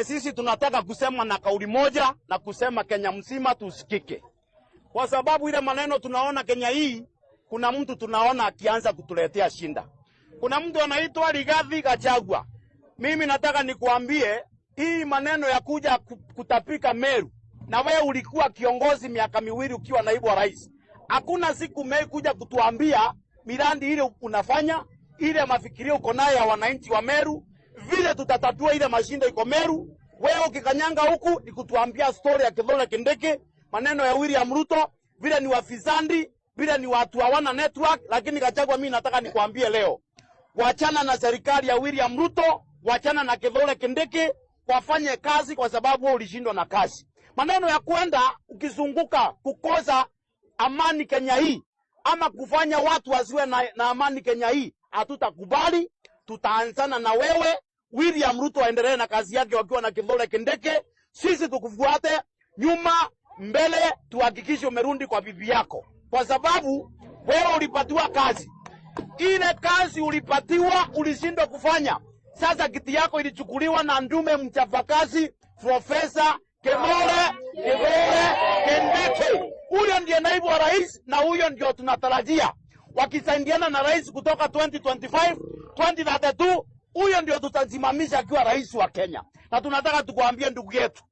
Sisi tunataka kusema na kauli moja na kusema Kenya mzima tusikike. Kwa sababu ile maneno tunaona Kenya hii, kuna mtu tunaona akianza kutuletea shinda. Kuna mtu anaitwa Rigathi Gachagua. Mimi nataka nikuambie hii maneno ya kuja kutapika Meru, na wewe ulikuwa kiongozi miaka miwili ukiwa naibu wa rais. Hakuna siku kuja kutuambia miradi ile unafanya, ile mafikirio uko nayo ya wananchi wa Meru, vile tutatatua ile mashinda iko Meru. Wewe ukikanyanga huku ni kutuambia story ya Kithure Kindiki, maneno ya William Ruto, vile ni wafisandi, vile ni watu hawana network. Lakini Gachagua, mimi nataka nikuambie leo, wachana na serikali ya William Ruto, wachana na Kithure Kindiki, wafanye kazi, kwa sababu ulishindwa na kazi. Maneno ya kwenda ukizunguka kukosa amani Kenya hii, ama kufanya watu wasiwe na amani Kenya hii, hatutakubali. Tutaanzana na wewe. William Ruto aendelee na kazi yake wakiwa na Kithure Kindiki, sisi tukufuate nyuma mbele, tuhakikishe umerudi kwa bibi yako, kwa sababu wewe ulipatiwa kazi. Ile kazi ulipatiwa ulishindwa kufanya. Sasa kiti yako ilichukuliwa na ndume mchapakazi Profesa Kithure Kindiki. Huyo ndiye naibu wa rais, na huyo ndio tunatarajia wakisaidiana na rais kutoka 2025, 2032, huyo ndio tutasimamisha akiwa rais wa Kenya. Na tunataka tukuambie ndugu yetu,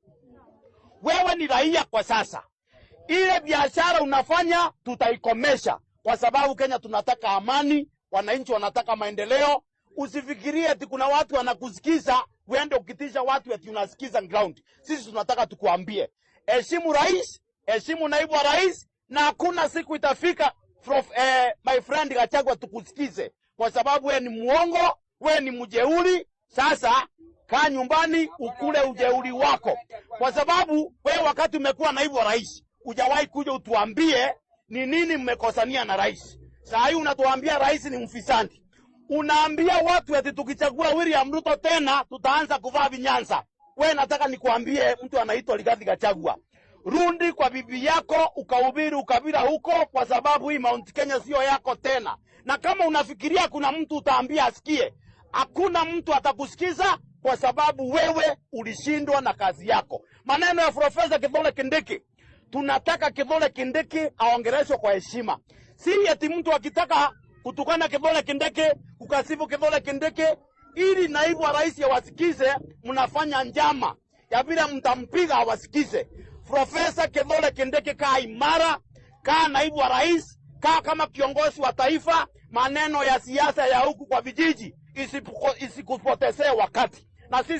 wewe ni raia kwa sasa. Ile biashara unafanya tutaikomesha, kwa sababu Kenya tunataka amani, wananchi wanataka maendeleo. Usifikirie eti kuna watu wanakusikiza uende ukitisha watu eti unasikiza ground. Sisi tunataka tukuambie, heshimu rais, heshimu naibu wa rais, na hakuna siku itafika my friend Gachagua tukusikize, kwa sababu wewe ni muongo, wewe ni mjeuri. Sasa kaa nyumbani ukule ujeuri wako, kwa sababu wewe wakati umekuwa naibu wa rais hujawahi kuja utuambie ni nini mmekosania na rais. Sasa hii unatuambia rais ni mfisadi. Unaambia watu eti tukichagua William Ruto tena tutaanza kuvaa vinyanza. Wewe nataka nikuambie mtu anaitwa Rigathi Gachagua, rudi kwa bibi yako ukahubiri ukabila huko, kwa sababu hii Mount Kenya sio yako tena. Na kama unafikiria kuna mtu utaambia asikie, hakuna mtu atakusikiza, kwa sababu wewe ulishindwa na kazi yako. Maneno ya Profesa Kithure Kindiki, tunataka Kithure Kindiki aongeleshwe kwa heshima. Si eti mtu akitaka kutukana Kithure Kindiki, kukasifu Kithure Kindiki ili naibu wa rais awasikize, mnafanya njama ya vile mtampiga awasikize. Profesa Kithure Kindiki, kaa imara, kaa naibu wa rais, kaa kama kiongozi wa taifa. Maneno ya siasa ya huku kwa vijiji isikupotezee wakati. Na sisi